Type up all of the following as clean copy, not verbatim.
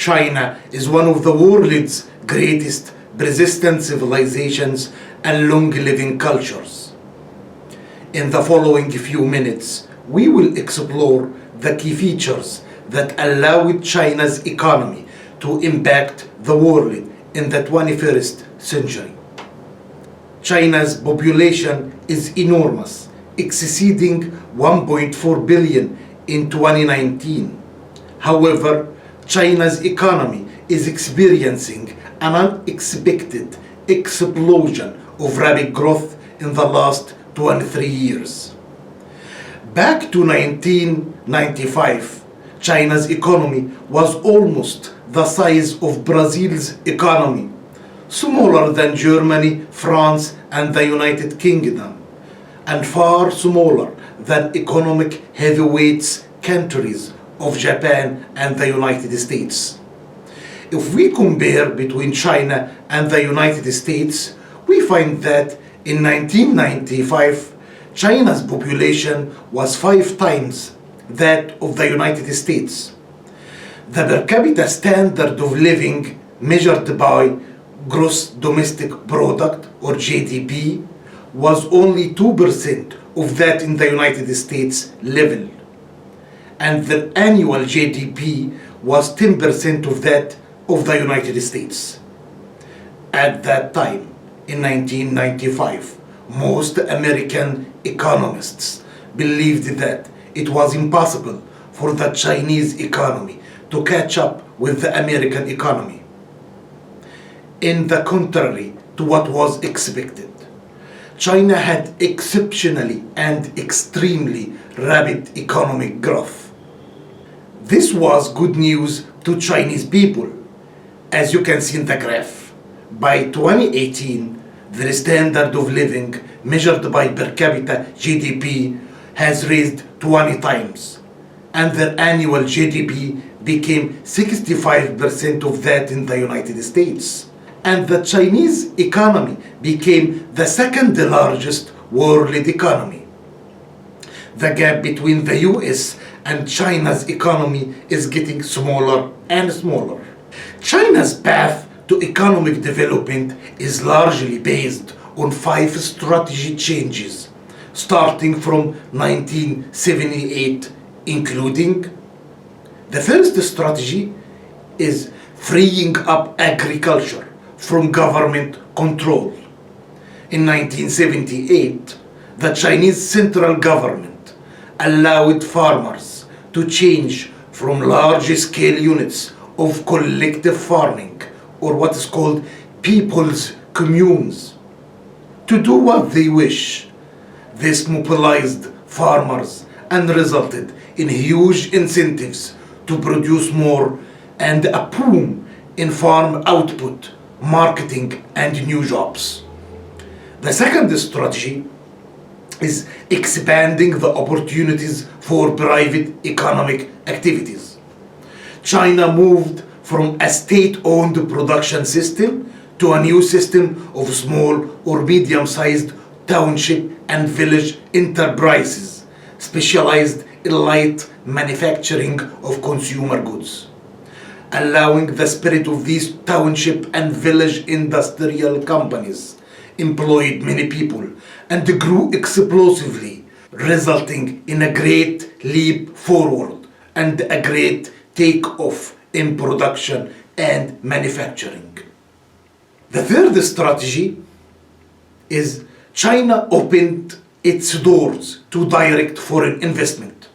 China is one of the world's greatest persistent civilizations and long-living cultures. In the following few minutes, we will explore the key features that allowed China's economy to impact the world in the 21st century. China's population is enormous, exceeding 1.4 billion in 2019. However, China's economy is experiencing an unexpected explosion of rapid growth in the last 23 years. Back to 1995, China's economy was almost the size of Brazil's economy, smaller than Germany, France, and the United Kingdom, and far smaller than economic heavyweights countries of Japan and the United States. If we compare between China and the United States, we find that in 1995, China's population was 5 times that of the United States. The per capita standard of living measured by gross domestic product or GDP was only 2% of that in the United States level, and the annual GDP was 10% of that of the United States. At that time, in 1995, most American economists believed that it was impossible for the Chinese economy to catch up with the American economy. In the contrary to what was expected, China had exceptionally and extremely rapid economic growth. This was good news to Chinese people. As you can see in the graph, by 2018, their standard of living measured by per capita GDP has raised 20 times, and their annual GDP became 65% of that in the United States. And the Chinese economy became the second largest world economy. The gap between the US and China's economy is getting smaller and smaller. China's path to economic development is largely based on 5 strategy changes, starting from 1978, including the first strategy is freeing up agriculture from government control. In 1978, the Chinese central government allowed farmers to change from large-scale units of collective farming, or what is called people's communes, to do what they wish. This mobilized farmers and resulted in huge incentives to produce more and a boom in farm output, marketing, and new jobs. The second strategy is expanding the opportunities for private economic activities. China moved from a state-owned production system to a new system of small or medium-sized township and village enterprises specialized in light manufacturing of consumer goods. Allowing the spirit of these township and village industrial companies employed many people and grew explosively, resulting in a great leap forward and a great take-off in production and manufacturing. The third strategy is China opened its doors to direct foreign investment.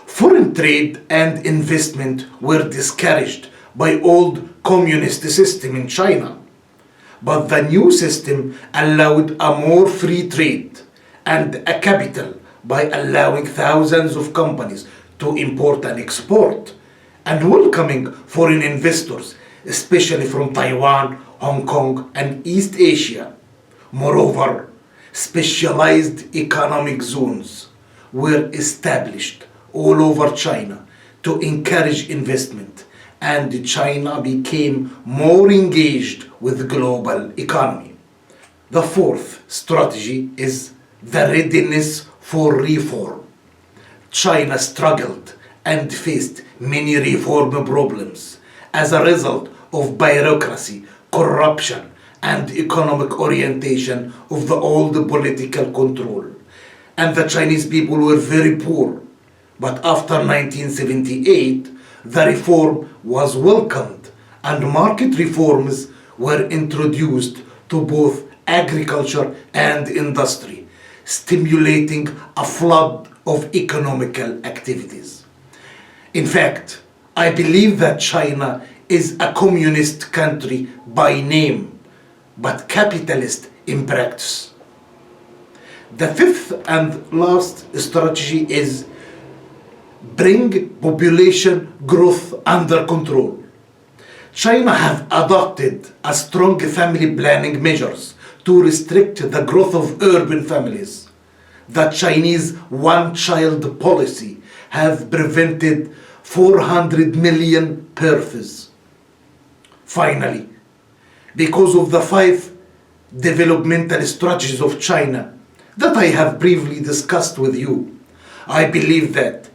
Foreign trade and investment were discouraged by old communist system in China, but the new system allowed a more free trade and a capital by allowing thousands of companies to import and export, and welcoming foreign investors, especially from Taiwan, Hong Kong, and East Asia. Moreover, specialized economic zones were established all over China to encourage investment, and China became more engaged with the global economy. The fourth strategy is the readiness for reform. China struggled and faced many reform problems, as a result of bureaucracy, corruption, and economic orientation of the old political control. And the Chinese people were very poor. But after 1978, the reform was welcomed and market reforms were introduced to both agriculture and industry, stimulating a flood of economical activities. In fact, I believe that China is a communist country by name, but capitalist in practice. The fifth and last strategy is bring population growth under control. China have adopted a strong family planning measures to restrict the growth of urban families. The Chinese one-child policy have prevented 400 million births. Finally, because of the 5 developmental strategies of China that I have briefly discussed with you, I believe that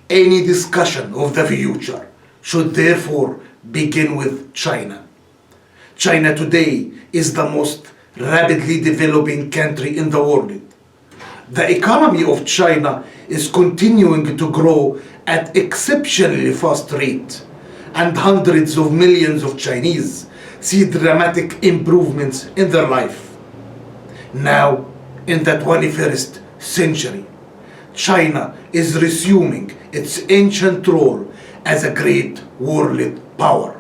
any discussion of the future should therefore begin with China. China today is the most rapidly developing country in the world. The economy of China is continuing to grow at exceptionally fast rate, and hundreds of millions of Chinese see dramatic improvements in their life. Now, in the 21st century, China is resuming its ancient role as a great world power.